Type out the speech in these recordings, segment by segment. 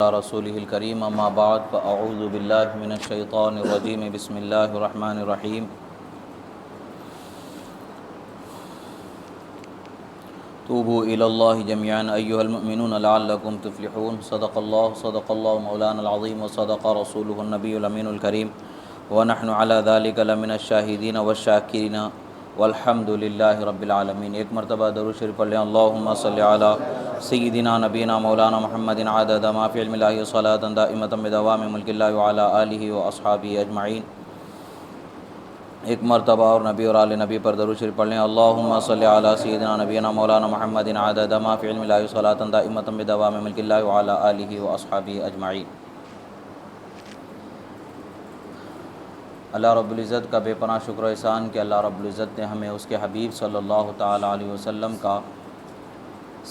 رسوله الكريم اما بعد فاعوذ بالله من الشيطان الرجيم بسم الله الرحمن الرحيم توبوا الى الله جميعا ايها المؤمنون لعلكم تفلحون صدق الله مولانا العظيم وصدق رسوله النبي الامين الكريم ونحن على ذلك لمن الشاهدين والشاكرين والحمد للہ رب العالمین۔ ایک مرتبہ درود شریف پڑھ لیں۔ اللہم صلی علی سیدنا نبینا مولانا محمد عدد ما فی علم اللہ صلاۃ دائمۃ بدوام ملک اللہ وعلی آلہ واصحابہ اجمعین۔ ایک مرتبہ اور نبی اور آل نبی پر درود شریف پڑھ لیں۔ اللہم صلی علی سیدنا نبینا مولانا محمد عدد ما فی علم اللہ صلاۃ دائمۃ بدوام ملک اللہ وعلی آلہ واصحابہ اجمعین۔ اللہ رب العزت کا بے پناہ شکر و احسان کہ اللہ رب العزت نے ہمیں اس کے حبیب صلی اللہ تعالیٰ علیہ وسلم کا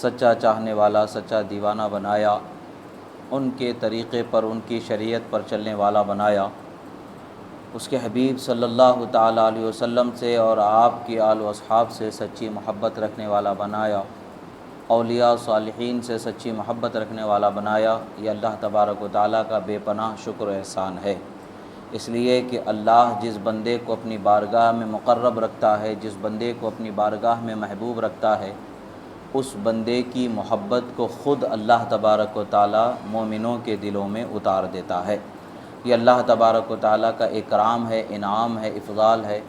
سچا چاہنے والا، سچا دیوانہ بنایا، ان کے طریقے پر، ان کی شریعت پر چلنے والا بنایا، اس کے حبیب صلی اللہ تعالیٰ علیہ وسلم سے اور آپ کی آل و اصحاب سے سچی محبت رکھنے والا بنایا، اولیاء صالحین سے سچی محبت رکھنے والا بنایا۔ یہ اللہ تبارک و تعالیٰ کا بے پناہ شکر و احسان ہے، اس لیے کہ اللہ جس بندے کو اپنی بارگاہ میں مقرب رکھتا ہے، جس بندے کو اپنی بارگاہ میں محبوب رکھتا ہے، اس بندے کی محبت کو خود اللہ تبارک و تعالیٰ مومنوں کے دلوں میں اتار دیتا ہے۔ یہ اللہ تبارک و تعالیٰ کا اکرام ہے، انعام ہے، افضال ہے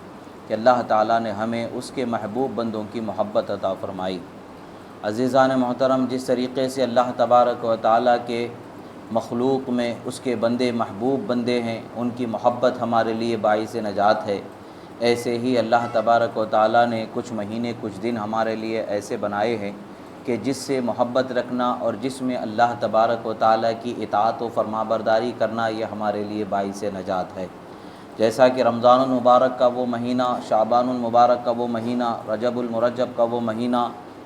کہ اللہ تعالیٰ نے ہمیں اس کے محبوب بندوں کی محبت عطا فرمائی۔ عزیزان محترم، جس طریقے سے اللہ تبارک و تعالیٰ کے مخلوق میں اس کے بندے محبوب بندے ہیں، ان کی محبت ہمارے لیے باعث نجات ہے، ایسے ہی اللہ تبارک و تعالیٰ نے کچھ مہینے، کچھ دن ہمارے لیے ایسے بنائے ہیں کہ جس سے محبت رکھنا اور جس میں اللہ تبارک و تعالیٰ کی اطاعت و فرمانبرداری کرنا، یہ ہمارے لیے باعث نجات ہے۔ جیسا کہ رمضان المبارک کا وہ مہینہ، شعبان المبارک کا وہ مہینہ، رجب المرجب کا وہ مہینہ،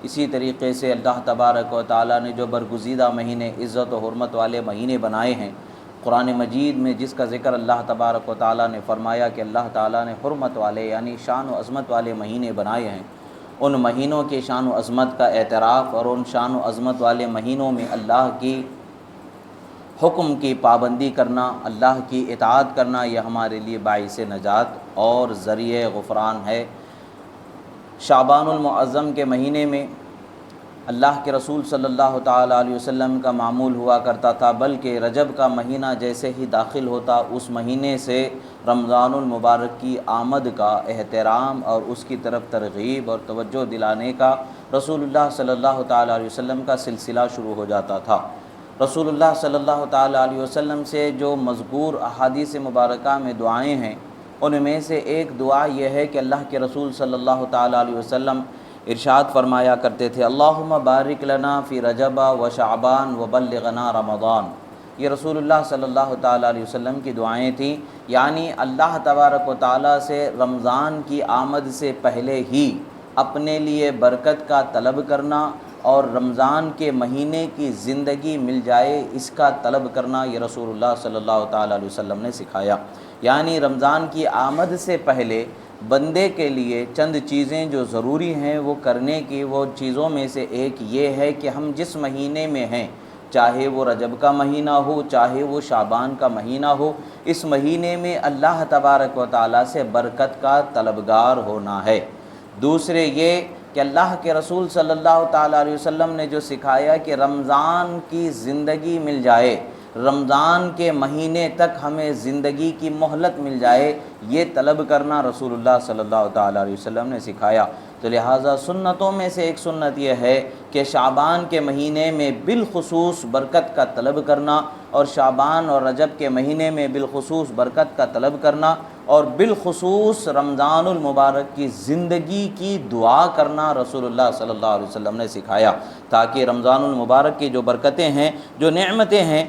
اسی طریقے سے اللہ تبارک و تعالیٰ نے جو برگزیدہ مہینے، عزت و حرمت والے مہینے بنائے ہیں، قرآن مجید میں جس کا ذکر اللہ تبارک و تعالیٰ نے فرمایا کہ اللہ تعالیٰ نے حرمت والے یعنی شان و عظمت والے مہینے بنائے ہیں، ان مہینوں کی شان و عظمت کا اعتراف اور ان شان و عظمت والے مہینوں میں اللہ کی حکم کی پابندی کرنا، اللہ کی اطاعت کرنا، یہ ہمارے لیے باعث نجات اور ذریعہ غفران ہے۔ شعبان المعظم کے مہینے میں اللہ کے رسول صلی اللہ تعالیٰ علیہ وسلم کا معمول ہوا کرتا تھا، بلکہ رجب کا مہینہ جیسے ہی داخل ہوتا، اس مہینے سے رمضان المبارک کی آمد کا احترام اور اس کی طرف ترغیب اور توجہ دلانے کا رسول اللہ صلی اللہ تعالیٰ علیہ وسلم کا سلسلہ شروع ہو جاتا تھا۔ رسول اللہ صلی اللہ تعالیٰ علیہ وسلم سے جو مذکور احادیث مبارکہ میں دعائیں ہیں، ان میں سے ایک دعا یہ ہے کہ اللہ کے رسول صلی اللہ تعالیٰ علیہ وسلم ارشاد فرمایا کرتے تھے، اللہم بارک لنا فی رجب و شعبان و بلغنا رمضان۔ یہ رسول اللہ صلی اللہ تعالیٰ علیہ وسلم کی دعائیں تھیں، یعنی اللہ تبارک و تعالیٰ سے رمضان کی آمد سے پہلے ہی اپنے لیے برکت کا طلب کرنا اور رمضان کے مہینے کی زندگی مل جائے، اس کا طلب کرنا یہ رسول اللہ صلی اللہ تعالیٰ علیہ وسلم نے سکھایا۔ یعنی رمضان کی آمد سے پہلے بندے کے لیے چند چیزیں جو ضروری ہیں وہ کرنے کی، وہ چیزوں میں سے ایک یہ ہے کہ ہم جس مہینے میں ہیں، چاہے وہ رجب کا مہینہ ہو، چاہے وہ شعبان کا مہینہ ہو، اس مہینے میں اللہ تبارک و تعالیٰ سے برکت کا طلبگار ہونا ہے۔ دوسرے یہ کہ اللہ کے رسول صلی اللہ تعالیٰ علیہ وسلم نے جو سکھایا کہ رمضان کی زندگی مل جائے، رمضان کے مہینے تک ہمیں زندگی کی مہلت مل جائے، یہ طلب کرنا رسول اللہ صلی اللہ تعالیٰ علیہ وسلم نے سکھایا۔ تو لہٰذا سنتوں میں سے ایک سنت یہ ہے کہ شعبان کے مہینے میں بالخصوص برکت کا طلب کرنا، اور شعبان اور رجب کے مہینے میں بالخصوص برکت کا طلب کرنا، اور بالخصوص رمضان المبارک کی زندگی کی دعا کرنا رسول اللہ صلی اللہ علیہ وسلم نے سکھایا، تاکہ رمضان المبارک کی جو برکتیں ہیں، جو نعمتیں ہیں،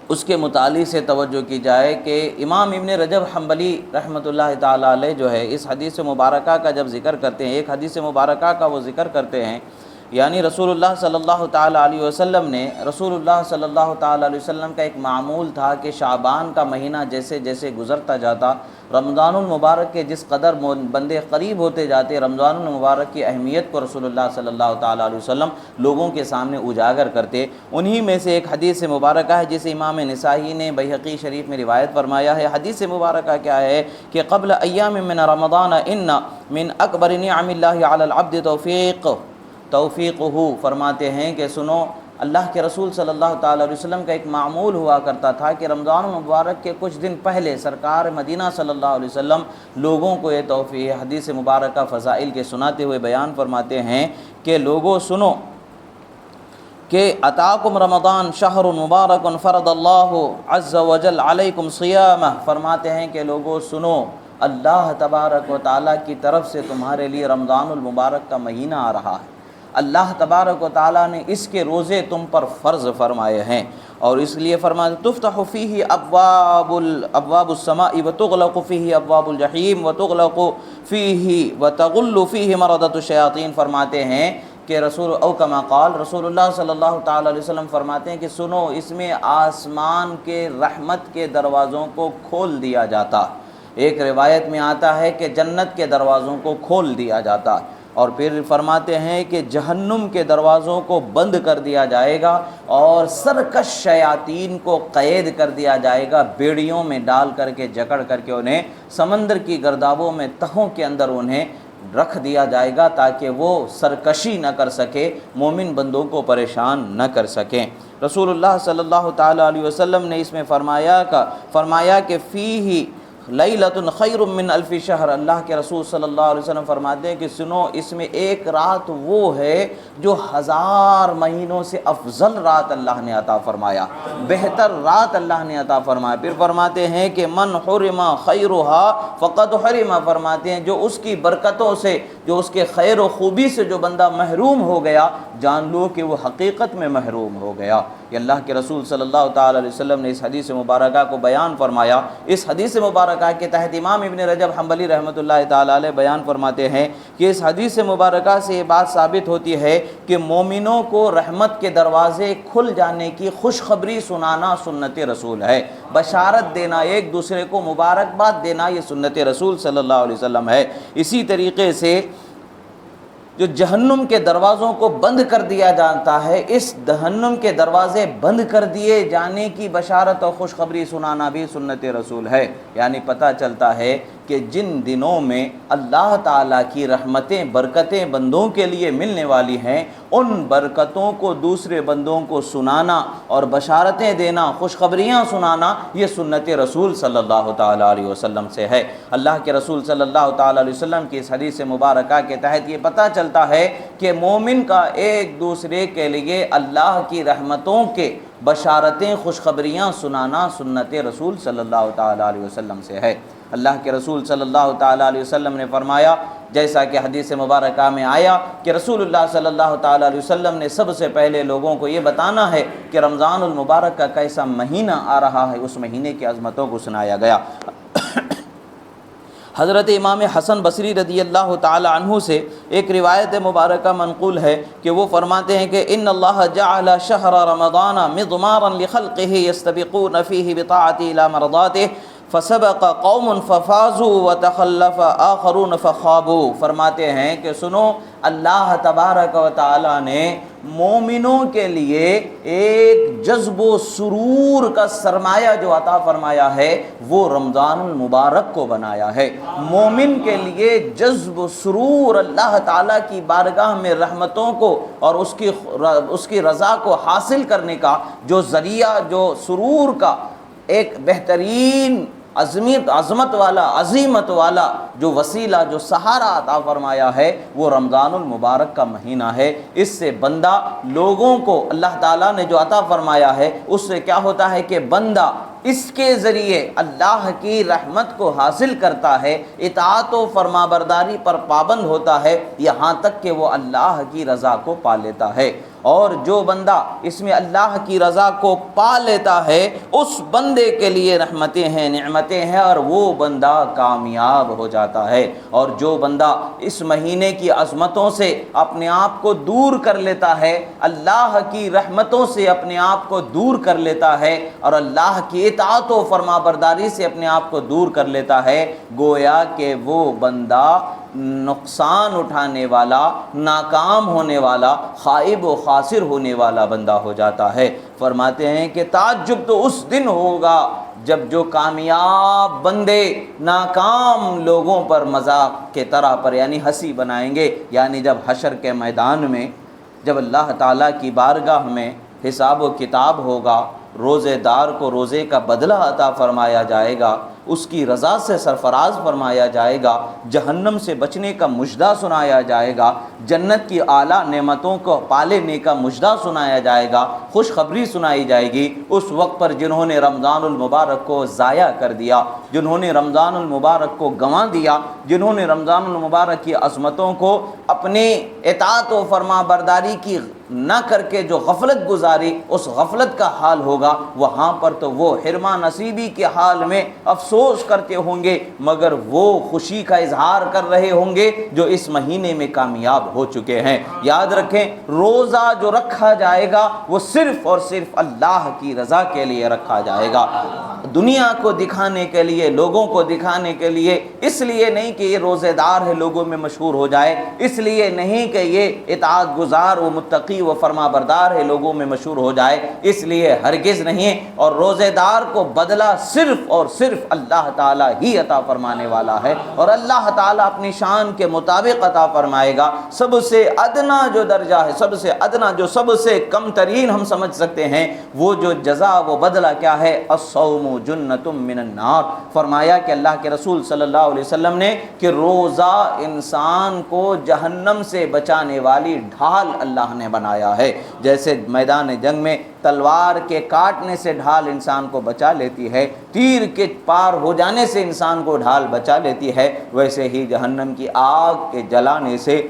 اس کے متعلق سے توجہ کی جائے کہ امام ابن رجب حنبلی رحمۃ اللہ تعالیٰ علیہ جو ہے اس حدیث مبارکہ کا جب ذکر کرتے ہیں، ایک حدیث مبارکہ کا وہ ذکر کرتے ہیں یعنی رسول اللہ صلی اللہ تعالیٰ علیہ وسلم نے رسول اللہ صلی اللہ تعالیٰ علیہ وسلم کا ایک معمول تھا کہ شعبان کا مہینہ جیسے جیسے گزرتا جاتا، رمضان المبارک کے جس قدر بندے قریب ہوتے جاتے، رمضان المبارک کی اہمیت کو رسول اللہ صلی اللہ تعالیٰ علیہ وسلم لوگوں کے سامنے اجاگر کرتے۔ انہی میں سے ایک حدیث مبارکہ ہے جسے امام نسائی نے بیہقی شریف میں روایت فرمایا ہے۔ حدیث مبارکہ کیا ہے کہ قبل ایام من رمضان ان من اکبر نعم اللہ علی العبد توفیقہ، فرماتے ہیں کہ سنو، اللہ کے رسول صلی اللہ تعالیٰ علیہ وسلم کا ایک معمول ہوا کرتا تھا کہ رمضان المبارک کے کچھ دن پہلے سرکار مدینہ صلی اللہ علیہ وسلم لوگوں کو یہ توفیق حدیث مبارکہ فضائل کے سناتے ہوئے بیان فرماتے ہیں کہ لوگوں سنو کہ اتاکم رمضان شہر مبارک فرض اللہ عز وجل علیکم صیامہ، فرماتے ہیں کہ لوگوں سنو، اللہ تبارک و تعالیٰ کی طرف سے تمہارے لیے رمضان المبارک کا مہینہ آ رہا ہے، اللہ تبارک و تعالیٰ نے اس کے روزے تم پر فرض فرمائے ہیں، اور اس لیے فرماتے تفتح فیہ ابواب السماء وتغلق فیہ ابواب الجحیم وتغلق فیہ وتغل فیہ مردۃ الشیاطین، فرماتے ہیں کہ رسول او کما قال، رسول اللہ صلی اللہ تعالیٰ علیہ وسلم فرماتے ہیں کہ سنو، اس میں آسمان کے رحمت کے دروازوں کو کھول دیا جاتا، ایک روایت میں آتا ہے کہ جنت کے دروازوں کو کھول دیا جاتا، اور پھر فرماتے ہیں کہ جہنم کے دروازوں کو بند کر دیا جائے گا، اور سرکش شیاطین کو قید کر دیا جائے گا، بیڑیوں میں ڈال کر کے جکڑ کر کے انہیں سمندر کی گردابوں میں تہوں کے اندر انہیں رکھ دیا جائے گا تاکہ وہ سرکشی نہ کر سکے، مومن بندوں کو پریشان نہ کر سکیں۔ رسول اللہ صلی اللہ تعالیٰ علیہ وسلم نے اس میں فرمایا کہ فیہ لیلۃ خیر من الف شہر، اللہ کے رسول صلی اللہ علیہ وسلم فرماتے ہیں کہ سنو، اس میں ایک رات وہ ہے جو 1000 مہینوں سے افضل رات اللہ نے عطا فرمایا، بہتر رات اللہ نے عطا فرمایا۔ پھر فرماتے ہیں کہ من حرم خیرہا فقد حرم، فرماتے ہیں جو اس کی برکتوں سے، جو اس کے خیر و خوبی سے جو بندہ محروم ہو گیا، جان لو کہ وہ حقیقت میں محروم ہو گیا۔ یہ اللہ کے رسول صلی اللہ تعالیٰ علیہ وسلم نے اس حدیث مبارکہ کو بیان فرمایا۔ اس حدیث مبارکہ کے تحت امام ابن رجب حنبلی رحمۃ اللہ تعالیٰ علیہ بیان فرماتے ہیں کہ اس حدیث مبارکہ سے یہ بات ثابت ہوتی ہے کہ مومنوں کو رحمت کے دروازے کھل جانے کی خوشخبری سنانا سنت رسول ہے، بشارت دینا، ایک دوسرے کو مبارکباد دینا، یہ سنت رسول صلی اللہ علیہ وسلم ہے۔ اسی طریقے سے جو جہنم کے دروازوں کو بند کر دیا جاتا ہے، اس جہنم کے دروازے بند کر دیے جانے کی بشارت اور خوشخبری سنانا بھی سنت رسول ہے۔ یعنی پتہ چلتا ہے کہ جن دنوں میں اللہ تعالیٰ کی رحمتیں، برکتیں بندوں کے لیے ملنے والی ہیں، ان برکتوں کو دوسرے بندوں کو سنانا اور بشارتیں دینا، خوشخبریاں سنانا، یہ سنت رسول صلی اللہ تعالیٰ علیہ وسلم سے ہے۔ اللہ کے رسول صلی اللہ تعالیٰ علیہ وسلم کی اس حدیث مبارکہ کے تحت یہ پتہ چلتا ہے کہ مومن کا ایک دوسرے کے لیے اللہ کی رحمتوں کے بشارتیں، خوشخبریاں سنانا سنت رسول صلی اللہ تعالیٰ علیہ وسلم سے ہے۔ اللہ کے رسول صلی اللہ تعالیٰ علیہ وسلم نے فرمایا، جیسا کہ حدیث مبارکہ میں آیا کہ رسول اللہ صلی اللہ تعالیٰ علیہ وسلم نے سب سے پہلے لوگوں کو یہ بتانا ہے کہ رمضان المبارک کا کیسا مہینہ آ رہا ہے، اس مہینے کی عظمتوں کو سنایا گیا۔ حضرت امام حسن بصری رضی اللہ تعالی عنہ سے ایک روایت مبارکہ منقول ہے کہ وہ فرماتے ہیں کہ ان اللہ جعل شہر رمضان مضمارا لخلقہ یستبقون فیہ بطاعتہ الی مرضاتہ فسبق قوم ففازوا وتخلف آخرون فخابوا، فرماتے ہیں کہ سنو، اللہ تبارک و تعالی نے مومنوں کے لیے ایک جذب و سرور کا سرمایہ جو عطا فرمایا ہے وہ رمضان المبارک کو بنایا ہے۔ مومن کے لیے جذب و سرور، اللہ تعالیٰ کی بارگاہ میں رحمتوں کو اور اس کی رضا کو حاصل کرنے کا جو ذریعہ، جو سرور کا ایک بہترین عظمت والا، عظیمت والا جو وسیلہ، جو سہارا عطا فرمایا ہے وہ رمضان المبارک کا مہینہ ہے۔ اس سے بندہ، لوگوں کو اللہ تعالیٰ نے جو عطا فرمایا ہے اس سے کیا ہوتا ہے کہ بندہ اس کے ذریعے اللہ کی رحمت کو حاصل کرتا ہے، اطاعت و فرمانبرداری پر پابند ہوتا ہے، یہاں تک کہ وہ اللہ کی رضا کو پا لیتا ہے۔ اور جو بندہ اس میں اللہ کی رضا کو پا لیتا ہے اس بندے کے لیے رحمتیں ہیں، نعمتیں ہیں، اور وہ بندہ کامیاب ہو جاتا ہے۔ اور جو بندہ اس مہینے کی عظمتوں سے اپنے آپ کو دور کر لیتا ہے، اللہ کی رحمتوں سے اپنے آپ کو دور کر لیتا ہے، اور اللہ کی اطاعت و فرما برداری سے اپنے آپ کو دور کر لیتا ہے، گویا کہ وہ بندہ نقصان اٹھانے والا، ناکام ہونے والا، خائب و خاسر ہونے والا بندہ ہو جاتا ہے۔ فرماتے ہیں کہ تعجب تو اس دن ہوگا جب جو کامیاب بندے ناکام لوگوں پر مذاق کے طرح پر یعنی ہنسی بنائیں گے، یعنی جب حشر کے میدان میں جب اللہ تعالیٰ کی بارگاہ میں حساب و کتاب ہوگا، روزے دار کو روزے کا بدلہ عطا فرمایا جائے گا، اس کی رضا سے سرفراز فرمایا جائے گا، جہنم سے بچنے کا مژدہ سنایا جائے گا، جنت کی اعلیٰ نعمتوں کو پا لینے کا مژدہ سنایا جائے گا، خوشخبری سنائی جائے گی۔ اس وقت پر جنہوں نے رمضان المبارک کو ضائع کر دیا، جنہوں نے رمضان المبارک کو گنوا دیا، جنہوں نے رمضان المبارک کی عظمتوں کو اپنے اطاعت و فرما برداری کی نہ کر کے جو غفلت گزاری، اس غفلت کا حال ہوگا، وہاں پر تو وہ حرمہ نصیبی کے حال میں افسوس کرتے ہوں گے، مگر وہ خوشی کا اظہار کر رہے ہوں گے جو اس مہینے میں کامیاب ہو چکے ہیں۔ یاد رکھیں، روزہ جو رکھا جائے گا وہ صرف اور صرف اللہ کی رضا کے لیے رکھا جائے گا، دنیا کو دکھانے کے لیے، لوگوں کو دکھانے کے لیے، اس لیے نہیں کہ یہ روزے دار ہے لوگوں میں مشہور ہو جائے، اس لیے نہیں کہ یہ اطاعت گزار و متقی و فرما بردار ہے لوگوں میں مشہور ہو جائے، اس لیے ہرگز نہیں۔ اور روزے دار کو بدلہ صرف اور صرف اللہ تعالیٰ ہی عطا فرمانے والا ہے، اور اللہ تعالیٰ اپنی شان کے مطابق عطا فرمائے گا۔ سب سے ادنا جو درجہ ہے، سب سے ادنا جو سب سے کم ترین ہم سمجھ سکتے ہیں، وہ جو جزا وہ بدلہ کیا ہے؟ الصوم جنۃ من النار۔ فرمایا کہ اللہ کے رسول صلی اللہ علیہ وسلم نے کہ روزہ انسان کو جہنم سے بچانے والی ڈھال اللہ نے بنایا ہے۔ جیسے میدان جنگ میں تلوار کے کاٹنے سے ڈھال انسان کو بچا لیتی ہے، تیر کے پار ہو جانے سے انسان کو ڈھال بچا لیتی ہے، ویسے ہی جہنم کی آگ کے جلانے سے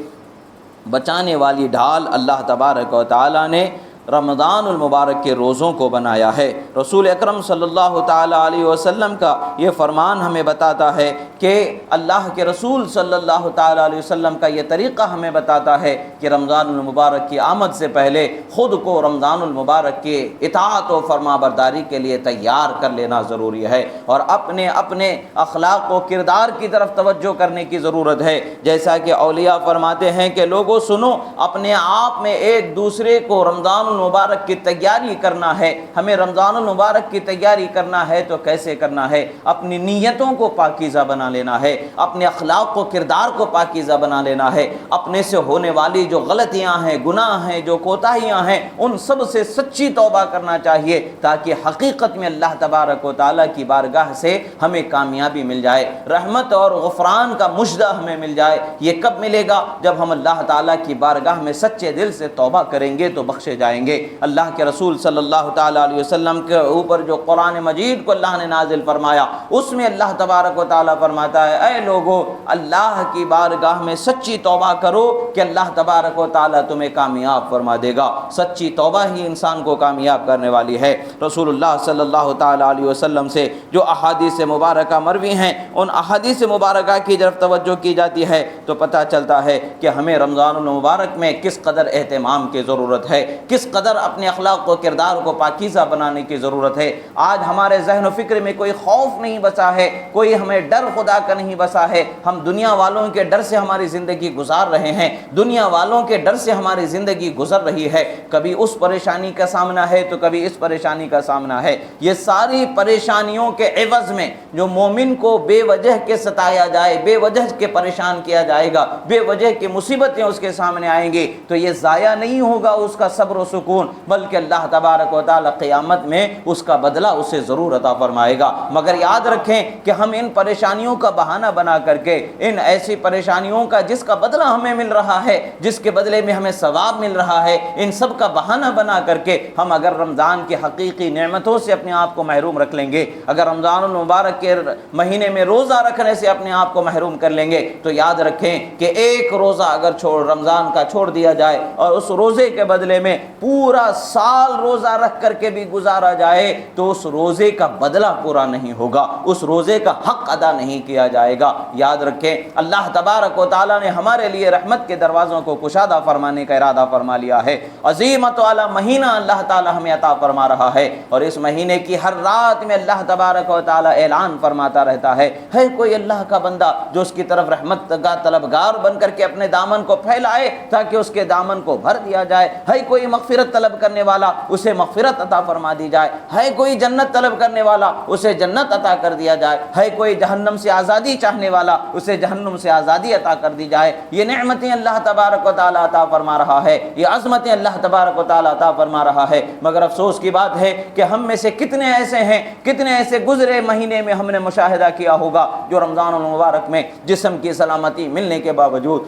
بچانے والی ڈھال اللہ تبارک و تعالیٰ نے رمضان المبارک کے روزوں کو بنایا ہے۔ رسول اکرم صلی اللہ تعالیٰ علیہ وسلم کا یہ فرمان ہمیں بتاتا ہے کہ اللہ کے رسول صلی اللہ تعالیٰ علیہ وسلم کا یہ طریقہ ہمیں بتاتا ہے کہ رمضان المبارک کی آمد سے پہلے خود کو رمضان المبارک کے اطاعت و فرما برداری کے لیے تیار کر لینا ضروری ہے، اور اپنے اخلاق و کردار کی طرف توجہ کرنے کی ضرورت ہے۔ جیسا کہ اولیاء فرماتے ہیں کہ لوگوں سنو، اپنے آپ میں ایک دوسرے کو رمضان المبارک کی تیاری کرنا ہے۔ ہمیں رمضان المبارک کی تیاری کرنا ہے تو کیسے کرنا ہے؟ اپنی نیتوں کو پاکیزہ بنا لینا ہے، اپنے اخلاق و کردار کو پاکیزہ بنا لینا ہے، اپنے سے ہونے والی جو غلطیاں ہیں، گناہ ہیں، جو کوتاہیاں ہیں، ان سب سے سچی توبہ کرنا چاہیے، تاکہ حقیقت میں اللہ تبارک و تعالیٰ کی بارگاہ سے ہمیں کامیابی مل جائے، رحمت اور غفران کا مژدہ ہمیں مل جائے۔ یہ کب ملے گا؟ جب ہم اللہ تعالیٰ کی بارگاہ میں سچے دل سے توبہ کریں گے تو بخشے جائیں گے۔ اللہ کے رسول صلی اللہ تعالیٰ علیہ وسلم کے اوپر جو قرآن مجید کو اللہ نے نازل فرمایا، اس میں اللہ تبارک و تعالیٰ فرماتا ہے، اے لوگو اللہ کی بارگاہ میں سچی توبہ کرو کہ اللہ تبارک و تعالیٰ تمہیں کامیاب فرما دے گا۔ سچی توبہ ہی انسان کو کامیاب کرنے والی ہے۔ رسول اللہ صلی اللہ تعالیٰ علیہ وسلم سے جو احادیث مبارکہ مروی ہیں، ان احادیث مبارکہ کی طرف توجہ کی جاتی ہے تو پتہ چلتا ہے کہ ہمیں رمضان المبارک میں کس قدر اہتمام کی ضرورت ہے، کس قدر اپنے اخلاق و کردار کو پاکیزہ بنانے کی ضرورت ہے۔ آج ہمارے ذہن و فکر میں کوئی خوف نہیں بسا ہے، کوئی ہمیں ڈر خدا کا نہیں بسا ہے۔ ہم دنیا والوں کے ڈر سے ہماری زندگی گزار رہے ہیں، دنیا والوں کے ڈر سے ہماری زندگی گزر رہی ہے۔ کبھی اس پریشانی کا سامنا ہے تو کبھی اس پریشانی کا سامنا ہے۔ یہ ساری پریشانیوں کے عوض میں جو مومن کو بے وجہ کے ستایا جائے، بے وجہ کے پریشان کیا جائے گا، بے وجہ کی مصیبتیں اس کے سامنے آئیں گی، تو یہ ضائع نہیں ہوگا اس کا صبر و سکون سکون، بلکہ اللہ تبارک و تعالی قیامت میں اس کا بدلہ اسے ضرور عطا فرمائے گا۔ مگر یاد رکھیں کہ ہم ان پریشانیوں کا بہانہ بنا کر کے، ان ایسی پریشانیوں کا جس کا بدلہ ہمیں مل رہا ہے، جس کے بدلے میں ہمیں ثواب مل رہا ہے، ان سب کا بہانہ بنا کر کے ہم اگر رمضان کی حقیقی نعمتوں سے اپنے آپ کو محروم رکھ لیں گے، اگر رمضان المبارک کے مہینے میں روزہ رکھنے سے اپنے آپ کو محروم کر لیں گے، تو یاد رکھیں کہ ایک روزہ اگر رمضان کا چھوڑ دیا جائے اور اس روزے کے بدلے میں پورا سال روزہ رکھ کر کے بھی گزارا جائے تو اس روزے کا بدلہ پورا نہیں ہوگا، اس روزے کا حق ادا نہیں کیا جائے گا۔ یاد رکھیں اللہ تبارک و تعالیٰ نے ہمارے لیے رحمت کے دروازوں کو کشادہ فرمانے کا ارادہ فرما لیا ہے۔ عظیمت والا مہینہ اللہ تعالیٰ ہمیں عطا فرما رہا ہے، اور اس مہینے کی ہر رات میں اللہ تبارک و تعالیٰ اعلان فرماتا رہتا ہے کوئی اللہ کا بندہ جو اس کی طرف رحمت کا طلبگار بن کر کے اپنے دامن کو پھیلائے تاکہ اس کے دامن کو بھر دیا جائے، ہے کوئی مغفرت طلب کرنے والا اسے مغفرت عطا فرما دی جائے، ہے کوئی جنت طلب کرنے والا اسے جنت عطا کر دیا جائے، ہے کوئی جہنم سے آزادی چاہنے والا اسے جہنم سے آزادی عطا کر دی جائے۔ یہ نعمتیں اللہ تبارک و تعالیٰ عطا فرما رہا ہے، یہ عظمتیں اللہ تبارک و تعالیٰ عطا فرما رہا ہے۔ مگر افسوس کی بات ہے کہ ہم میں سے کتنے ایسے ہیں، کتنے ایسے گزرے مہینے میں ہم نے مشاہدہ کیا ہوگا جو رمضان المبارک میں جسم کی سلامتی ملنے کے باوجود،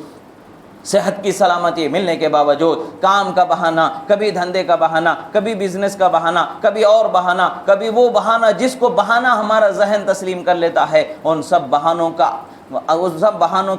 صحت کی سلامتی ملنے کے باوجود کام کا بہانہ، کبھی دھندے کا بہانہ، کبھی بزنس کا بہانہ، کبھی اور بہانہ، کبھی وہ بہانہ جس کو بہانہ ہمارا ذہن تسلیم کر لیتا ہے، ان سب بہانوں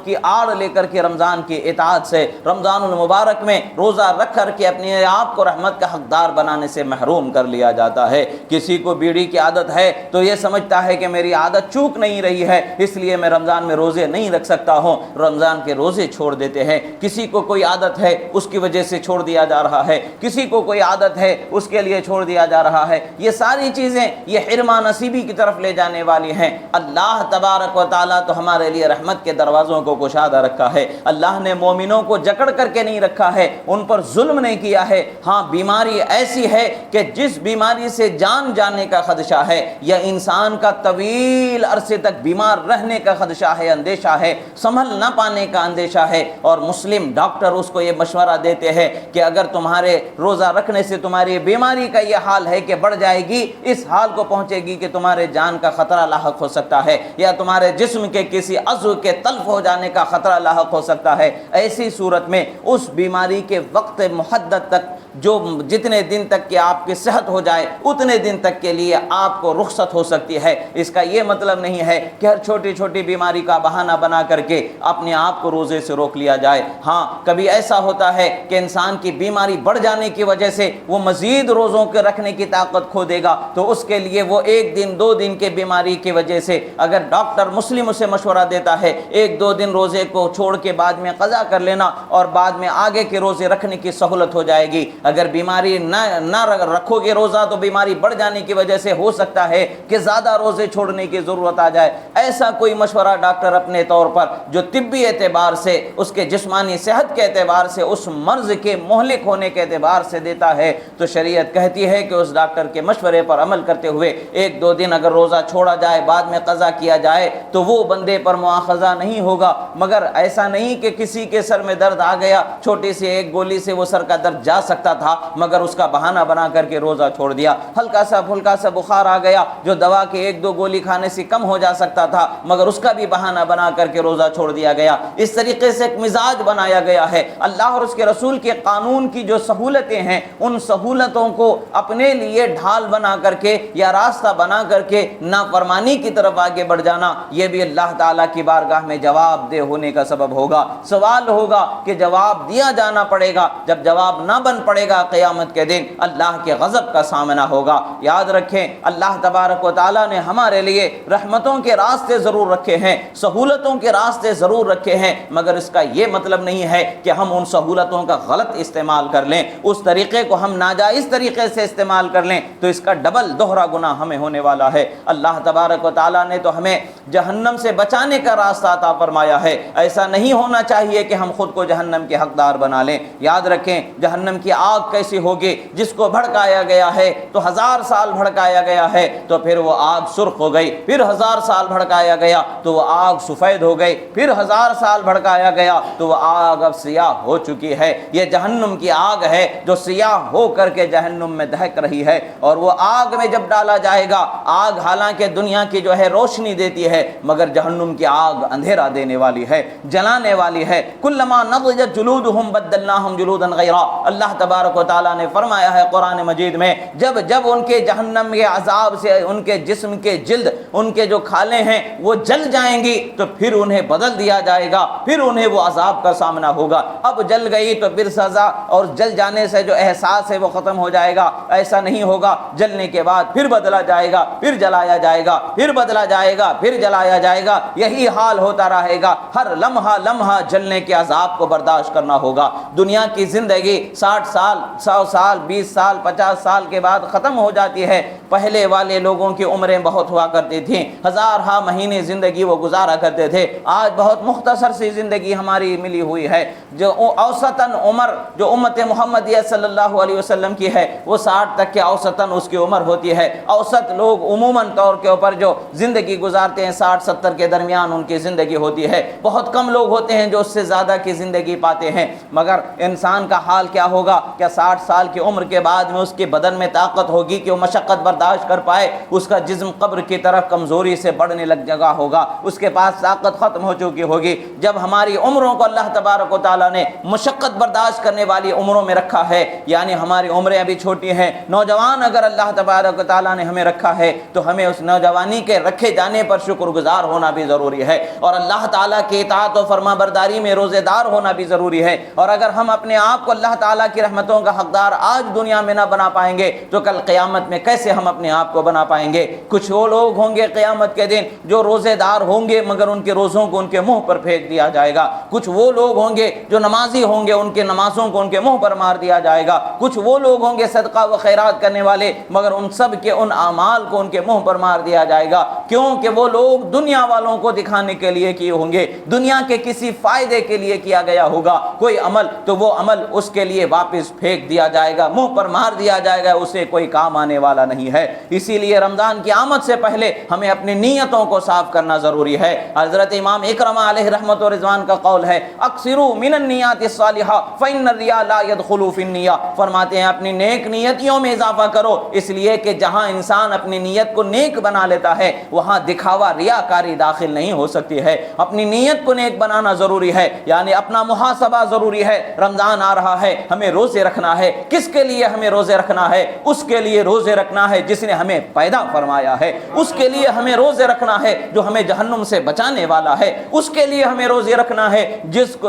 کی آڑ لے کر کے رمضان کی اطاعت سے، رمضان المبارک میں روزہ رکھ کر کے اپنے آپ کو رحمت کا حقدار بنانے سے محروم کر لیا جاتا ہے۔ کسی کو بیڑی کی عادت ہے تو یہ سمجھتا ہے کہ میری عادت چوک نہیں رہی ہے اس لیے میں رمضان میں روزے نہیں رکھ سکتا ہوں، رمضان کے روزے چھوڑ دیتے ہیں۔ کسی کو کوئی عادت ہے اس کی وجہ سے چھوڑ دیا جا رہا ہے، کسی کو کوئی عادت ہے اس کے لیے چھوڑ دیا جا رہا ہے۔ یہ ساری چیزیں یہ حرمہ نصیبی کی طرف لے جانے والی ہیں۔ اللہ تبارک و تعالیٰ تو ہمارے لیے رحمت کے دروازوں کو کشادہ رکھا ہے، اللہ نے مومنوں کو جکڑ کر کے نہیں رکھا ہے، ان پر ظلم نہیں کیا ہے۔ ہاں بیماری ایسی ہے کہ جس بیماری سے جان جانے کا خدشہ ہے یا انسان کا طویل عرصے تک بیمار رہنے کا خدشہ ہے، اندیشہ ہے، سنبھل نہ پانے کا اندیشہ ہے، اور مسلم ڈاکٹر اس کو یہ مشورہ دیتے ہیں کہ اگر تمہارے روزہ رکھنے سے تمہاری بیماری کا یہ حال ہے کہ بڑھ جائے گی، اس حال کو پہنچے گی کہ تمہارے جان کا خطرہ لاحق ہو سکتا ہے یا تمہارے جسم کے کسی عضو کے تلف ہو جانے کا خطرہ لاحق ہو سکتا ہے، ایسی صورت میں اس بیماری کے وقت محدد تک جو جتنے دن تک کہ آپ کی صحت ہو جائے اتنے دن تک کے لیے آپ کو رخصت ہو سکتی ہے۔ اس کا یہ مطلب نہیں ہے کہ ہر چھوٹی چھوٹی بیماری کا بہانہ بنا کر کے اپنے آپ کو روزے سے روک لیا جائے۔ ہاں کبھی ایسا ہوتا ہے کہ انسان کی بیماری بڑھ جانے کی وجہ سے وہ مزید روزوں کے رکھنے کی طاقت کھو دے گا، تو اس کے لیے وہ ایک دن دو دن کے بیماری کی وجہ سے اگر ڈاکٹر مسلم اسے مشورہ دیتا ہے ایک دو دن روزے کو چھوڑ کے بعد میں قضا کر لینا اور بعد میں آگے کے روزے رکھنے کی سہولت ہو جائے گی۔ اگر بیماری نہ رکھو گے روزہ تو بیماری بڑھ جانے کی وجہ سے ہو سکتا ہے کہ زیادہ روزے چھوڑنے کی ضرورت آ جائے۔ ایسا کوئی مشورہ ڈاکٹر اپنے طور پر جو طبی اعتبار سے، اس کے جسمانی صحت کے اعتبار سے، اس مرض کے مہلک ہونے کے اعتبار سے دیتا ہے تو شریعت کہتی ہے کہ اس ڈاکٹر کے مشورے پر عمل کرتے ہوئے ایک دو دن اگر روزہ چھوڑا جائے بعد میں قضا کیا جائے تو وہ بندے پر مواخذہ نہیں ہوگا۔ مگر ایسا نہیں کہ کسی کے سر میں درد آ گیا، چھوٹی سی ایک گولی سے وہ سر کا درد جا سکتا تھا مگر اس کا بہانہ بنا کر کے روزہ چھوڑ دیا۔ ہلکا سا پھلکا سا بخار آ گیا جو دوا کے ایک دو گولی کھانے سے کم ہو جا سکتا تھا مگر اس کا بھی بہانہ بنا کر کے روزہ چھوڑ دیا گیا۔ اس طریقے سے ایک مزاج بنایا گیا ہے۔ اللہ اور اس کے رسول کے قانون کی جو سہولتیں ہیں ان سہولتوں کو اپنے لیے ڈھال بنا کر کے یا راستہ بنا کر کے نافرمانی کی طرف آگے بڑھ جانا، یہ بھی اللہ تعالیٰ کی بارگاہ میں جواب دہ ہونے کا سبب ہوگا۔ سوال ہوگا کہ جواب دیا جانا پڑے گا، جب جواب نہ بن پڑے گا قیامت کے دن اللہ کے غضب کا سامنا ہوگا۔ یاد رکھیں اللہ تبارک و تعالیٰ نے ہمارے لیے رحمتوں کے راستے ضرور رکھے ہیں، سہولتوں کے راستے ضرور رکھے ہیں، مگر اس کا یہ مطلب نہیں ہے کہ ہم ان سہولتوں کا غلط استعمال کر لیں، اس طریقے کو ہم ناجائز طریقے سے استعمال کر لیں تو اس کا ڈبل دوہرا گناہ ہمیں ہونے والا ہے۔ اللہ تبارک و تعالیٰ نے تو ہمیں جہنم سے بچانے کا راستہ عطا فرمایا ہے، ایسا نہیں ہونا چاہیے کہ ہم خود کو جہنم کے حقدار بنا لیں۔ یاد رکھیں جہنم کی آگ آگ کیسی ہوگی جس کو بھڑکایا گیا ہے تو 1000 سال بھڑکایا گیا ہے تو پھر وہ آگ سرخ ہو گئی، پھر 1000 سال بھڑکایا گیا تو وہ آگ سفید ہو گئی، پھر 1000 سال بھڑکایا گیا تو وہ آگ اب سیاہ ہو چکی ہے۔ یہ جہنم کی آگ ہے جو سیاہ ہو کر کے جہنم میں دہک رہی ہے، اور وہ آگ میں جب ڈالا جائے گا، آگ حالانکہ دنیا کی جو ہے روشنی دیتی ہے مگر جہنم کی آگ اندھیرا دینے والی ہے، جلانے والی ہے۔ کلما نضجت جلودہم بدلناہم جلودا غیرا، اللہ تبارک و تعالیٰ نے فرمایا ہے قرآن مجید میں، جب جب ان کے جہنم کے عذاب سے ان کے جسم کے جلد، ان کے جو کھالیں ہیں وہ جل جائیں گی تو پھر انہیں بدل دیا جائے گا، پھر انہیں وہ عذاب کا سامنا ہوگا۔ اب جل گئی تو پھر سزا، اور جل جانے سے جو احساس ہے وہ ختم ہو جائے گا، ایسا نہیں ہوگا۔ جلنے کے بعد پھر بدلا جائے گا، پھر جلایا جائے گا، پھر بدلا جائے گا، پھر جلایا جائے گا، یہی حال ہوتا رہے گا۔ ہر لمحہ لمحہ جلنے کے عذاب کو برداشت کرنا ہوگا۔ دنیا کی زندگی 60 سال، 100 سال، 20 سال، 50 سال کے بعد ختم ہو جاتی ہے۔ پہلے والے لوگوں کی عمریں بہت ہوا کرتی تھیں، ہزارہا مہینے زندگی وہ گزارا کرتے تھے۔ آج بہت مختصر سی زندگی ہماری ملی ہوئی ہے۔ جو اوسطاً عمر جو امت محمدیہ صلی اللہ علیہ وسلم کی ہے وہ 60 تک کے اوسطاً اس کی عمر ہوتی ہے۔ اوسط لوگ عموماً طور کے اوپر جو زندگی گزارتے ہیں 60-70 کے درمیان ان کی زندگی ہوتی ہے۔ بہت کم لوگ ہوتے ہیں جو اس سے زیادہ کی زندگی پاتے ہیں۔ مگر انسان کا حال کیا ہوگا؟ کیا 60 سال کی عمر کے بعد میں اس کے بدن میں طاقت ہوگی کہ وہ مشقت برداشت کر پائے؟ اس کا جسم قبر کی طرف کمزوری سے بڑھنے لگ جگہ ہوگا، اس کے پاس طاقت ختم ہو چکی ہوگی۔ جب ہماری عمروں کو اللہ تبارک و تعالیٰ نے مشقت برداشت کرنے والی عمروں میں رکھا ہے، یعنی ہماری عمریں ابھی چھوٹی ہیں، نوجوان اگر اللہ تبارک و تعالیٰ نے ہمیں رکھا ہے تو ہمیں اس نوجوانی کے رکھے جانے پر شکر گزار ہونا بھی ضروری ہے، اور اللہ تعالیٰ کی اطاعت و فرما برداری میں روزے دار ہونا بھی ضروری ہے۔ اور اگر ہم اپنے آپ کو اللہ تعالیٰ کی رحمتوں کا حقدار آج دنیا میں نہ بنا پائیں گے تو کل قیامت میں کیسے ہم اپنے آپ کو بنا پائیں گے؟ کچھ وہ لوگ ہوں گے قیامت کے دن جو روزے دار ہوں گے مگر ان کے روزوں کو ان کے منہ پر پھینک دیا جائے گا، کچھ وہ لوگ ہوں گے جو نمازی ہوں گے ان کے نمازوں کو ان کے منہ پر مار دیا جائے گا، کچھ وہ لوگ ہوں گے صدقہ و خیرات کرنے والے مگر ان سب کے ان اعمال کو ان کے منہ پر مار دیا جائے گا، کیونکہ وہ لوگ دنیا والوں کو دکھانے کے لیے کیے ہوں گے، دنیا کے کسی فائدے کے لیے کیا گیا ہوگا کوئی عمل، تو وہ عمل اس کے لیے واپس پھینک دیا جائے گا، منہ پر مار دیا جائے گا، اسے کوئی کام آنے والا نہیں ہے۔ اسی لیے رمضان کی آمد سے پہلے ہمیں اپنی نیتوں کو صاف کرنا ضروری ہے۔ حضرت امام اکرمہ علیہ رحمت و رضوان کا قول ہے، اکثروا من النیات الصالحہ فإن الریا لا يدخل فی النیہ، فرماتے ہیں اپنی نیک نیتیوں میں اضافہ کرو، اس لیے کہ جہاں انسان اپنی نیت کو نیک بنا لیتا ہے وہاں دکھاوا ریاکاری داخل نہیں ہو سکتی ہے۔ اپنی نیت کو نیک بنانا ضروری ہے، یعنی اپنا محاسبہ ضروری ہے۔ رمضان آ رہا ہے، ہمیں روزے رکھنا ہے، کس کے لیے ہمیں روزے رکھنا ہے؟ اس کے لیے روزے رکھنا ہے جس نے ہمیں پیدا فرمایا ہے، اس کے لیے ہمیں روزے رکھنا ہے جو ہمیں جہنم سے بچانے والا ہے، اس کے لیے ہمیں روزے رکھنا ہے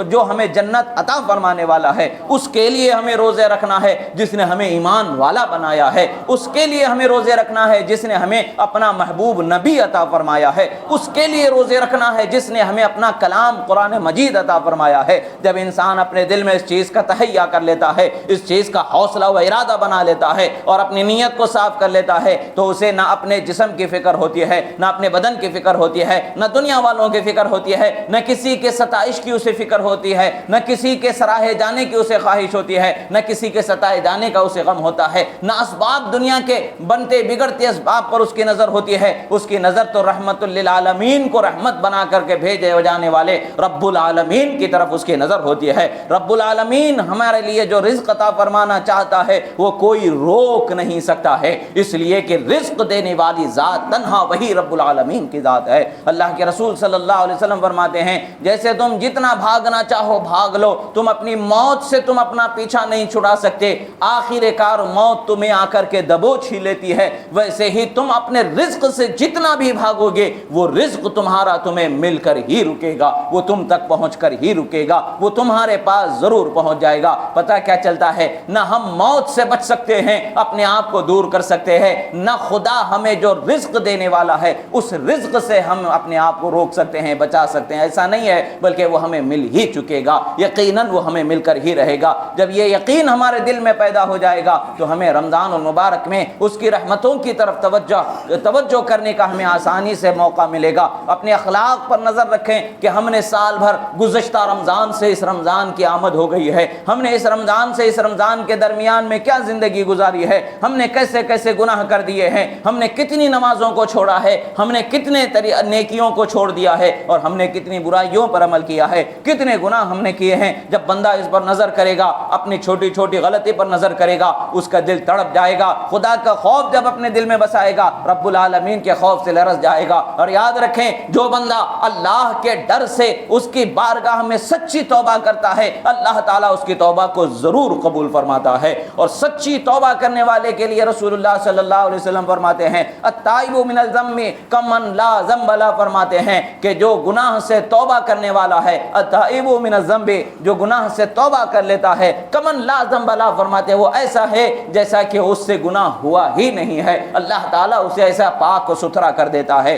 جو ہمیں جنت عطا فرمانے والا ہے، اس کے لیے ہمیں روزے رکھنا ہے جس نے ہمیں ایمان والا بنایا ہے، اس کے لیے ہمیں روزے رکھنا ہے جس نے ہمیں اپنا محبوب نبی عطا فرمایا ہے، اس کے لیے روزے رکھنا ہے جس نے ہمیں اپنا کلام قرآن مجید عطا فرمایا ہے۔ جب انسان اپنے دل میں اس چیز کا تہیہ کر لیتا ہے، اس چیز کا حوصلہ و ارادہ بنا لیتا ہے اور اپنی نیت کو صاف کر لیتا ہے تو اسے نہ اپنے جسم کی فکر ہوتی ہے، نہ اپنے بدن کی فکر ہوتی ہے، نہ دنیا والوں کی فکر ہوتی ہے، نہ کسی کے ستائش کی اسے فکر ہوتی ہے، نہ کسی کے سراہے جانے کی اسے خواہش ہوتی ہے، نہ کسی کے ستائے جانے کا اسے غم ہوتا ہے، نہ اسباب دنیا کے بنتے بگڑتے اسباب پر اس کی نظر ہوتی ہے، اس کی نظر تو رحمت للعالمین کو رحمت بنا کر کے بھیجے جانے والے رب العالمین کی طرف اس کی نظر ہوتی ہے۔ رب العالمین ہمارے لیے جو رزق عطا فرمانا چاہتا ہے وہ کوئی روک نہیں سکتا ہے، اس لیے کہ رزق دینے والی ذات تنہا وہی رب العالمین کی ذات ہے۔ اللہ کے رسول صلی اللہ علیہ وسلم فرماتے ہیں جیسے تم جتنا بھاگنا چاہو بھاگ لو، تم اپنی موت سے تم اپنا پیچھا نہیں چھڑا سکتے، آخر کار موت تمہیں آ کر کے دبوچ ہی لیتی ہے، ویسے ہی تم اپنے رزق سے جتنا بھی بھاگو گے وہ رزق تمہارا تمہیں مل کر ہی رکے گا، وہ تم تک پہنچ کر ہی رکے گا، وہ تمہارے پاس ضرور پہنچ جائے گا۔ پتہ کیا چلتا ہے؟ نہ ہم موت سے بچ سکتے ہیں، اپنے آپ کو دور کر سکتے ہیں، نہ خدا ہمیں جو رزق دینے والا ہے اس رزق سے ہم اپنے آپ کو روک سکتے ہیں، بچا سکتے ہیں، ایسا نہیں ہے، بلکہ وہ ہمیں مل ہی چکے گا، یقیناً وہ ہمیں مل کر ہی رہے گا۔ جب یہ یقین ہمارے دل میں پیدا ہو جائے گا تو ہمیں رمضان المبارک میں اس کی رحمتوں کی طرف توجہ کرنے کا ہمیں آسانی سے موقع ملے گا۔ اپنے اخلاق پر نظر رکھیں کہ ہم نے سال بھر گزشتہ رمضان سے اس رمضان کی آمد ہو گئی ہے، ہم نے اس رمضان سے سے اس رمضان کے درمیان میں کیا زندگی گزاری ہے، ہم نے کیسے کیسے گناہ کر دیے ہیں، ہم نے کتنی نمازوں کو چھوڑا ہے، ہم نے کتنے نیکیوں کو چھوڑ دیا ہے، اور ہم نے کتنی برائیوں پر عمل کیا ہے، کتنے گناہ ہم نے کیے ہیں۔ جب بندہ اس پر نظر کرے گا، اپنی چھوٹی چھوٹی غلطی پر نظر کرے گا، اس کا دل تڑپ جائے گا، خدا کا خوف جب اپنے دل میں بسائے گا، رب العالمین کے خوف سے لرز جائے گا۔ اور یاد رکھیں، جو بندہ اللہ کے ڈر سے اس کی بارگاہ میں سچی توبہ کرتا ہے، اللہ تعالیٰ اس کی توبہ کو ضرور قبول فرماتا ہے۔ اور سچی توبہ کرنے والے کے لیے رسول اللہ صلی اللہ علیہ وسلم فرماتے ہیں التائب من الذنب کمن لا ذنب له، فرماتے ہیں کہ جو گناہ سے توبہ کرنے والا ہے، التائب من الذنب، جو گناہ سے توبہ کر لیتا ہے، کمن لا ذنب له، فرماتے ہیں وہ ایسا ہے جیسا کہ اس سے گناہ ہوا ہی نہیں ہے، اللہ تعالیٰ اسے ایسا پاک و ستھرا کر دیتا ہے۔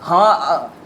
ہاں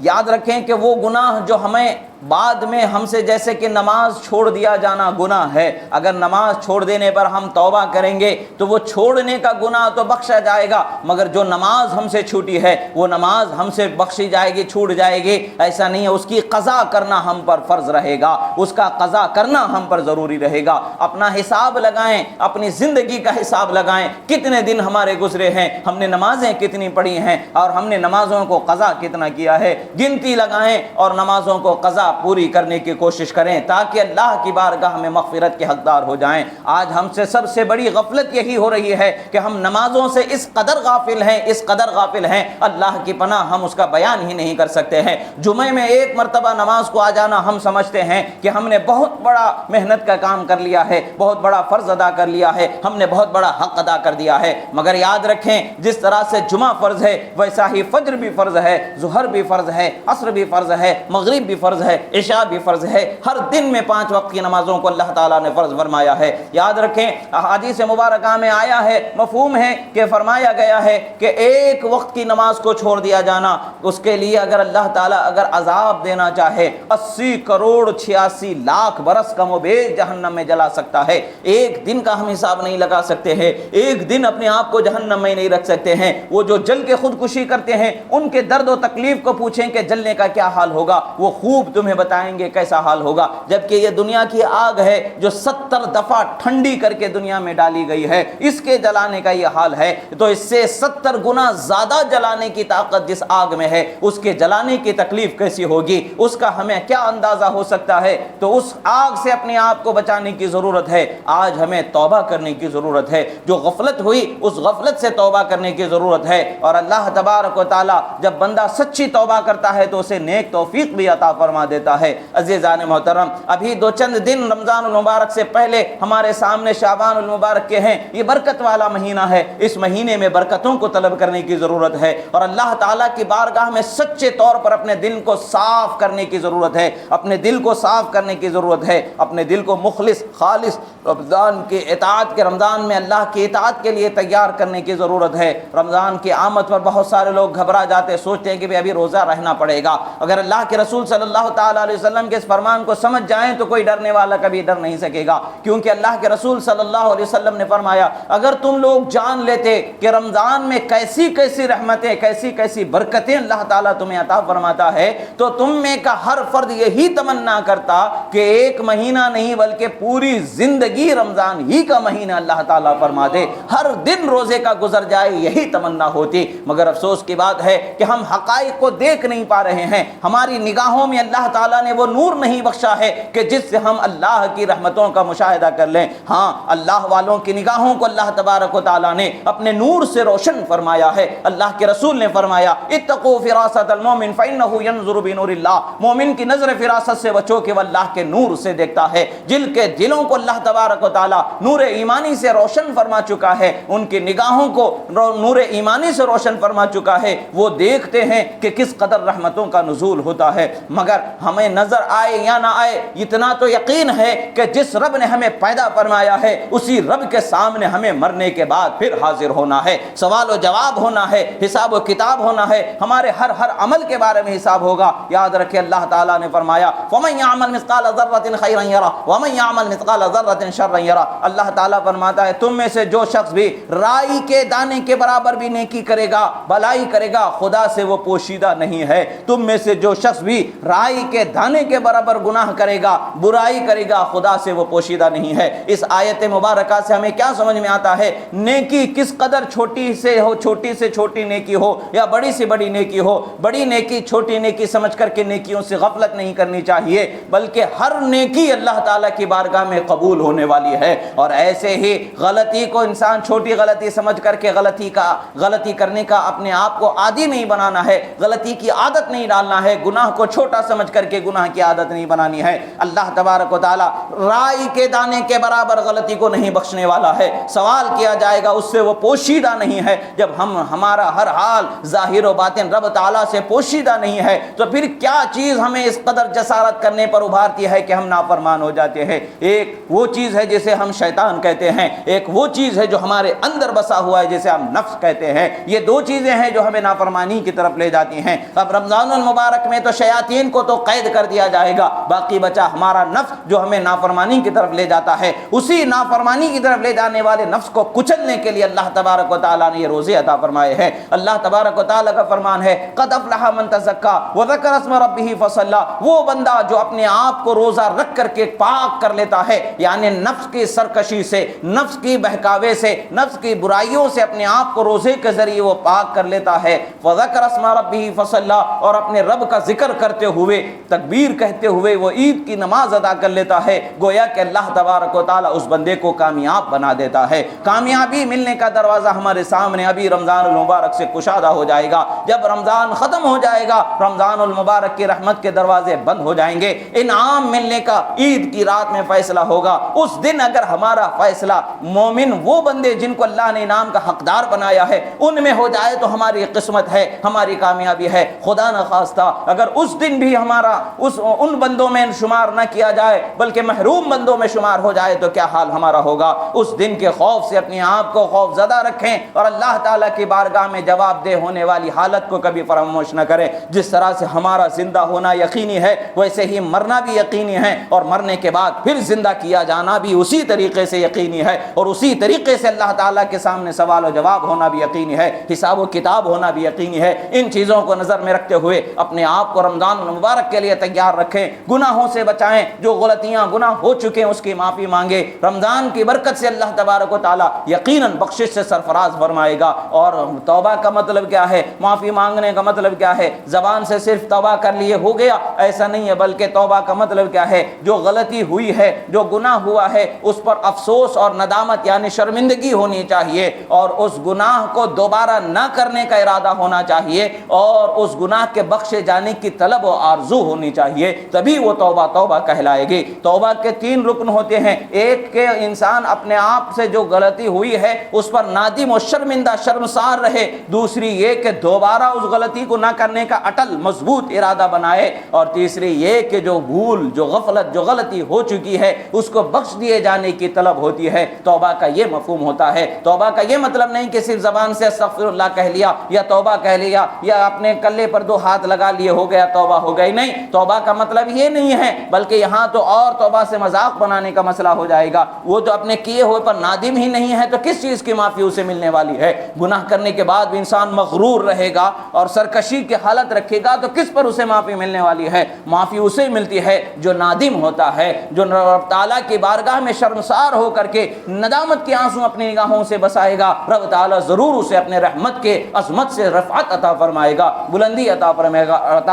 یاد رکھیں کہ وہ گناہ جو ہمیں بعد میں ہم سے، جیسے کہ نماز چھوڑ دیا جانا گناہ ہے، اگر نماز چھوڑ دینے پر ہم توبہ کریں گے تو وہ چھوڑنے کا گناہ تو بخشا جائے گا، مگر جو نماز ہم سے چھوٹی ہے وہ نماز ہم سے بخشی جائے گی، چھوٹ جائے گی، ایسا نہیں ہے، اس کی قضا کرنا ہم پر فرض رہے گا، اس کا قضا کرنا ہم پر ضروری رہے گا۔ اپنا حساب لگائیں، اپنی زندگی کا حساب لگائیں، کتنے دن ہمارے گزرے ہیں، ہم نے نمازیں کتنی پڑھی ہیں، اور ہم نے نمازوں کو قضا کتنا کیا ہے، گنتی لگائیں اور نمازوں کو قضا پوری کرنے کی کوشش کریں تاکہ اللہ کی بارگاہ میں مغفرت کے حقدار ہو جائیں۔ آج ہم سے سب سے بڑی غفلت یہی ہو رہی ہے کہ ہم نمازوں سے اس قدر غافل ہیں، اس قدر غافل ہیں، اللہ کی پناہ ہم اس کا بیان ہی نہیں کر سکتے ہیں۔ جمعے میں ایک مرتبہ نماز کو آ جانا ہم سمجھتے ہیں کہ ہم نے بہت بڑا محنت کا کام کر لیا ہے، بہت بڑا فرض ادا کر لیا ہے، ہم نے بہت بڑا حق ادا کر دیا ہے، مگر یاد رکھیں جس طرح سے جمعہ فرض ہے ویسا ہی فجر بھی فرض ہے، ظہر بھی فرض ہے، عصر بھی فرض ہے، مغرب بھی فرض ہے، عشاء بھی فرض ہے، ہر دن میں 5 وقت کی نمازوں کو اللہ تعالیٰ نے فرض فرمایا ہے۔ یاد رکھیں احادیث مبارکہ میں آیا ہے، مفہوم ہے کہ فرمایا گیا ہے کہ ایک وقت کی نماز کو چھوڑ دیا جانا، اس کے لیے اگر اللہ تعالیٰ اگر عذاب دینا چاہے 80 کروڑ 86 لاکھ برس کم و بیش جہنم میں جلا سکتا ہے۔ ایک دن کا ہم حساب نہیں لگا سکتے ہیں، ایک دن اپنے آپ کو جہنم میں نہیں رکھ سکتے ہیں۔ وہ جو جل کے خودکشی کرتے ہیں ان کے درد و تکلیف کو پوچھیں کہ جلنے کا کیا حال ہوگا، وہ خوب تمہیں بتائیں گے کیسا حال ہوگا، جبکہ یہ دنیا کی آگ ہے جو 70 دفعہ ٹھنڈی کر کے دنیا میں ڈالی گئی ہے، اس کے جلانے کا یہ حال ہے، تو اس سے 70 گنا زیادہ جلانے کی طاقت جس آگ میں ہے، اس کے جلانے کی تکلیف کیسی ہوگی، اس کا ہمیں کیا اندازہ ہو سکتا ہے۔ تو اس آگ سے اپنے آپ کو بچانے کی ضرورت ہے، آج ہمیں توبہ کرنے کی ضرورت ہے، جو غفلت ہوئی اس غفلت سے توبہ کرنے کی ضرورت ہے، اور اللہ تبارک و تعالی جب بندہ سچی توبہ کرتا ہے تو اسے نیک توفیق بھی عطا فرما دیتا ہے۔ عزیزان محترم، ابھی دو چند دن رمضان المبارک سے پہلے ہمارے سامنے شعبان المبارک کے ہیں، یہ برکت والا مہینہ ہے، اس مہینے میں برکتوں کو طلب کرنے کی ضرورت ہے، اور اللہ تعالیٰ کی بارگاہ میں سچے طور پر اپنے دل کو صاف کرنے کی ضرورت ہے، اپنے دل کو صاف کرنے کی ضرورت ہے، اپنے دل کو مخلص خالص رمضان کی اطاعت کے رمضان میں اللہ کی اطاعت کے لیے تیار کرنے کی ضرورت ہے۔ رمضان کی آمد پر بہت سارے لوگ گھبرا جاتے، سوچتے ہیں کہ ابھی روزہ رہنا پڑے گا۔ اگر اللہ کے رسول صلی اللہ تعالیٰ علیہ وسلم کے اس فرمان کو سمجھ جائیں تو کوئی ڈرنے والا کبھی ڈر نہیں سکے گا، کیونکہ اللہ کے رسول صلی اللہ علیہ وسلم نے فرمایا اگر تم لوگ جان لیتے کہ رمضان میں کیسی کیسی رحمتیں، کیسی کیسی برکتیں اللہ تعالیٰ تمہیں عطا فرماتا ہے، تو تم میں کا ہر فرد یہی تمنا کرتا کہ ایک مہینہ نہیں بلکہ پوری زندگی رمضان ہی کا مہینہ اللہ تعالیٰ فرما دے، ہر دن روزے کا گزر جائے، یہی تمنا ہوتی۔ مگر افسوس کی بات ہے کہ ہم حقائق کو دیکھ نہیں پا رہے ہیں، ہماری نگاہوں میں اللہ تعالیٰ نے وہ نور نہیں بخشا ہے کہ جس سے ہم اللہ کی رحمتوں کا مشاہدہ کر لیں۔ ہاں، اللہ والوں کی نگاہوں کو اللہ تبارک و تعالیٰ نے اپنے نور سے روشن فرمایا ہے۔ اللہ کے رسول نے فرمایا اتقوا فراست المومن فإنه ينظر بنور اللہ، مومن کی نظر فراست سے بچو کہ وہ اللہ کے نور سے دیکھتا ہے۔ جن کے دلوں کو اللہ تبارک و تعالیٰ نور ایمانی سے روشن فرما چکا ہے، ان کی نگاہوں کو نور ایمانی سے روشن فرما چکا ہے، وہ دیکھتے ہیں کہ کس قدر رحمتوں کا نزول ہوتا ہے۔ مگر ہمیں نظر آئے یا نہ آئے، اتنا تو یقین ہے کہ جس رب نے ہمیں پیدا فرمایا ہے اسی رب کے سامنے ہمیں مرنے کے بعد پھر حاضر ہونا ہے، سوال و جواب ہونا ہے، حساب و کتاب ہونا ہے، ہمارے ہر عمل کے بارے میں حساب ہوگا۔ یاد رکھے اللہ تعالیٰ نے فرمایا وَمَن يَعْمَلْ مِثْقَالَ ذَرَّةٍ خَيْرًا يَرَهُ وَمَن يَعْمَلْ مِثْقَالَ ذَرَّةٍ شَرًّا يَرَهُ۔ اللہ تعالیٰ فرماتا ہے تم میں سے جو شخص بھی رائی کے دانے کے برابر بھی نیکی کرے گا، بھلائی کرے گا، خدا سے وہ پوشیدہ نہیں ہے۔ تم میں سے جو شخص بھی رائی کے دانے کے برابر گناہ کرے گا، برائی کرے گا، خدا سے وہ پوشیدہ نہیں ہے۔ اس آیت مبارکہ سے ہمیں کیا سمجھ میں آتا ہے؟ نیکی کس قدر چھوٹی سے چھوٹی نیکی ہو یا بڑی سے بڑی نیکی ہو، بڑی نیکی چھوٹی نیکی سمجھ کر کے نیکیوں سے غفلت نہیں کرنی چاہیے، بلکہ ہر نیکی اللہ تعالیٰ کی بارگاہ میں قبول ہونے والی ہے۔ اور ایسے ہی غلطی کو انسان چھوٹی غلطی سمجھ کر کے غلطی کرنے کا اپنے آپ کو عادی نہیں بنانا ہے، غلطی کی عادت نہیں ڈالنا ہے، گناہ کو چھوٹا سمجھ کر کے گناہ کی عادت نہیں بنانی ہے۔ اللہ تبارک و تعالیٰ رائی کے دانے کے برابر غلطی کو نہیں بخشنے والا ہے، سوال کیا جائے گا، اس سے وہ پوشیدہ نہیں ہے۔ جب ہمارا ہر حال ظاہر و باطن رب تعالیٰ سے پوشیدہ نہیں ہے تو پھر کیا چیز ہمیں اس قدر جسارت کرنے پر ابھارتی ہے کہ ہم نافرمان ہو جاتے ہیں؟ ایک وہ چیز ہے جسے ہم شیطان کہتے ہیں، ایک وہ چیز ہے جو ہمارے اندر بسا ہوا ہے جسے ہم نفس کہتے ہیں۔ یہ دو چیزیں ہیں جو ہمیں نافرمانی کی طرف لے جاتی ہیں۔ اب رمضان المبارک میں تو شیاطین کو تو قید کر دیا جائے گا، باقی بچا ہمارا نفس جو ہمیں نافرمانی کی طرف لے جاتا ہے۔ اسی نافرمانی کی طرف لے جانے والے نفس کو کچلنے کے لیے اللہ تبارک و تعالیٰ نے یہ روزے عطا فرمائے ہیں۔ اللہ تبارک و تعالیٰ کا فرمان ہے قد افلح من تزکا وذکر اسم ربہ فصلی، وہ بندہ جو اپنے آپ کو روزہ رکھ کر کے پاک کر لیتا ہے، یعنی نفس کی سرکشی سے، نفس کی بہکاوے سے، نفس کی برائیوں سے اپنے آپ کو روزے کے ذریعے وہ پاک کر لیتا ہے، وذکر اسم ربہ فصلی، اور اپنے رب کا ذکر کرتے ہوئے، تکبیر کہتے ہوئے وہ عید کی نماز ادا کر لیتا ہے، گویا کہ اللہ تبارک و تعالیٰ اس بندے کو کامیاب بنا دیتا ہے۔ کامیابی ملنے کا دروازہ ہمارے سامنے ابھی رمضان المبارک سے کشادہ ہو جائے گا۔ جب رمضان ختم ہو جائے گا، رمضان المبارک کی رحمت کے دروازے بند ہو جائیں گے، انعام ملنے کا عید کی رات میں فیصلہ ہوگا۔ اس دن اگر ہمارا فیصلہ مومن وہ بندے جن کو اللہ نے انعام کا حقدار بنایا ہے ان میں ہو جائے تو ہماری قسمت ہے، ہماری کامیابی ہے۔ خدا نخواستہ اگر اس دن بھی ہمارا ان بندوں میں شمار نہ کیا جائے بلکہ محروم بندوں میں شمار ہو جائے تو کیا حال ہمارا ہوگا؟ اس دن کے خوف سے اپنے آپ کو خوف زدہ رکھیں اور اللہ تعالیٰ کی بارگاہ میں جواب دہ ہونے والی حالت کو کبھی فراموش نہ کریں۔ جس طرح سے ہمارا زندہ ہونا یقینی ہے ویسے ہی مرنا بھی یقینی ہے، اور مرنے کے بعد پھر زندہ کیا جانا بھی اسی طریقے سے یقینی ہے، اور اسی طریقے سے اللہ تعالیٰ کے سامنے سوال و جواب ہونا بھی یقینی ہے، حساب و کتاب ہونا بھی یقینی ہے۔ ان چیزوں کو نظر میں رکھتے ہوئے اپنے آپ کو رمضان المبارک کے لیے تیار رکھیں، گناہوں سے بچائیں، جو غلطیاں گناہ ہو چکے ہیں اس کی معافی مانگے۔ رمضان کی برکت سے اللہ تبارک و تعالیٰ یقیناً بخشش سے سرفراز فرمائے گا۔ اور توبہ کا مطلب کیا ہے؟ معافی مانگنے کا مطلب کیا ہے؟ زبان سے صرف توبہ کر لیے ہو گیا، ایسا نہیں ہے، بلکہ توبہ کا مطلب کیا ہے؟ جو غلطی ہوئی ہے، جو گناہ ہوا ہے، اس پر افسوس اور ندامت یعنی شرمندگی ہونی چاہیے، اور اس گناہ کو دوبارہ نہ کرنے کا ارادہ ہونا چاہیے، اور اس گناہ کے بخشے جانے کی طلب و آرزو ہونی چاہیے، تبھی وہ توبہ کہلائے گی۔ توبہ کے 3 رکن ہوتے ہیں، ایک کہ انسان اپنے آپ سے جو غلطی ہوئی ہے اس پر نادم و شرمندہ شرمسار رہے، دوسری یہ کہ دوبارہ اس غلطی کو نہ کرنے کا اٹل مضبوط ارادہ بنائے، اور تیسری یہ کہ جو بھول، جو غفلت، جو غلطی ہو چکی ہے اس کو بخش دیے جانے کی طلب ہوتی ہے۔ توبہ کا یہ مفہوم ہوتا ہے۔ توبہ کا یہ مطلب نہیں کہ صرف زبان سے استغفر اللہ کہہ لیا یا توبہ کہہ لیا یا اپنے کلے پر 2 ہاتھ لگا لیے ہو گیا توبہ ہو گئی، نہیں، توبہ کا مطلب یہ نہیں ہے، بلکہ یہاں تو اور توبہ سے مذاق بنانے کا مسئلہ ہو جائے گا۔ وہ جو اپنے کیے ہوئے پر نادم ہی نہیں ہے تو کس چیز کی معافی اسے ملنے والی ہے؟ گناہ کرنے کے بعد بھی انسان مغرور رہے گا اور سرکشی کی حالت رکھے گا تو کس پر اسے معافی ملنے والی ہے؟ معافی اسے ملتی ہے جو نادم ہوتا ہے، جو رب تعالیٰ کی بارگاہ میں شرمسار ہو کر کے ندامت کے آنسو اپنی نگاہوں سے بسائے گا، رب تعالیٰ ضرور اسے اپنے رحمت کے عظمت سے رفعت عطا فرمائے گا، بلندی عطا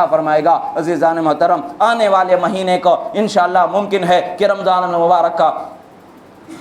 فرمائے گا۔ عزیزان محترم، آنے والے مہینے کو انشاءاللہ ممکن ہے کہ رمضان المبارک کا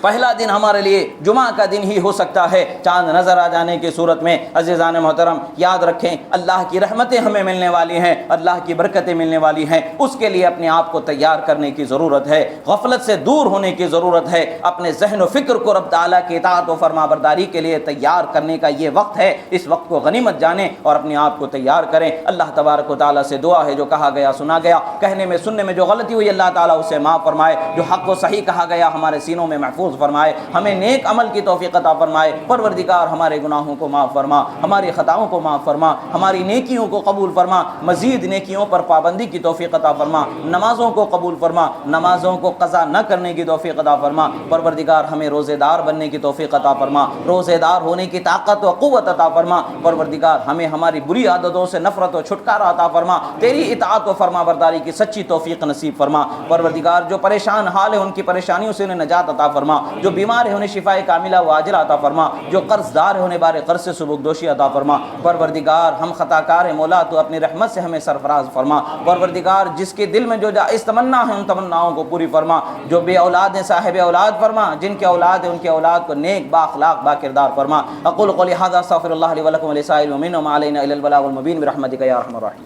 پہلا دن ہمارے لیے جمعہ کا دن ہی ہو سکتا ہے، چاند نظر آ جانے کی صورت میں۔ عزیزان محترم، یاد رکھیں اللہ کی رحمتیں ہمیں ملنے والی ہیں، اللہ کی برکتیں ملنے والی ہیں، اس کے لیے اپنے آپ کو تیار کرنے کی ضرورت ہے، غفلت سے دور ہونے کی ضرورت ہے، اپنے ذہن و فکر کو رب تعالیٰ کی اطاعت و فرما برداری کے لیے تیار کرنے کا یہ وقت ہے۔ اس وقت کو غنیمت جانیں اور اپنے آپ کو تیار کریں۔ اللہ تبارک و تعالیٰ سے دعا ہے جو کہا گیا سنا گیا، کہنے میں سننے میں جو غلطی ہوئی اللہ تعالیٰ اسے معاف فرمائے، جو حق و صحیح کہا گیا ہمارے سینوں میں محفوظ محفوظ فرمائے، ہمیں نیک عمل کی توفیق عطا فرمائے۔ پروردگار ہمارے گناہوں کو معاف فرما، ہماری خطاؤں کو معاف فرما، ہماری نیکیوں کو قبول فرما، مزید نیکیوں پر پابندی کی توفیق عطا فرما، نمازوں کو قبول فرما، نمازوں کو قضا نہ کرنے کی توفیق عطا فرما۔ پروردگار ہمیں روزے دار بننے کی توفیق عطا فرما، روزے دار ہونے کی طاقت و قوت عطا فرما۔ پروردگار ہمیں ہماری بری عادتوں سے نفرت و چھٹکارا عطا فرما، تیری اطاعت و فرما برداری کی سچی توفیق نصیب فرما۔ پروردگار جو پریشان حال ہے ان کی پریشانیوں سے انہیں نجات عطا فرما، جو بیمار ہے انہیں شفائے کاملہ و عاجلہ عطا فرما، جو قرض دار ہے انہیں بار قرض سے سبکدوشی عطا فرما۔ پروردگار ہم خطا کار ہیں مولا، تو اپنی رحمت سے ہمیں سرفراز فرما۔ پروردگار جس کے دل میں جو جائز تمنا ہے ان تمناؤں کو پوری فرما، جو بے اولاد ہیں صاحب اولاد فرما، جن کے اولاد ہیں ان کے اولاد کو نیک با اخلاق با کردار فرما۔ اقول قولی ھذا استغفر اللہ لی ولکم ولسائر المؤمنین وما علینا الا البلاغ المبین برحمتک یا ارحم الراحمین۔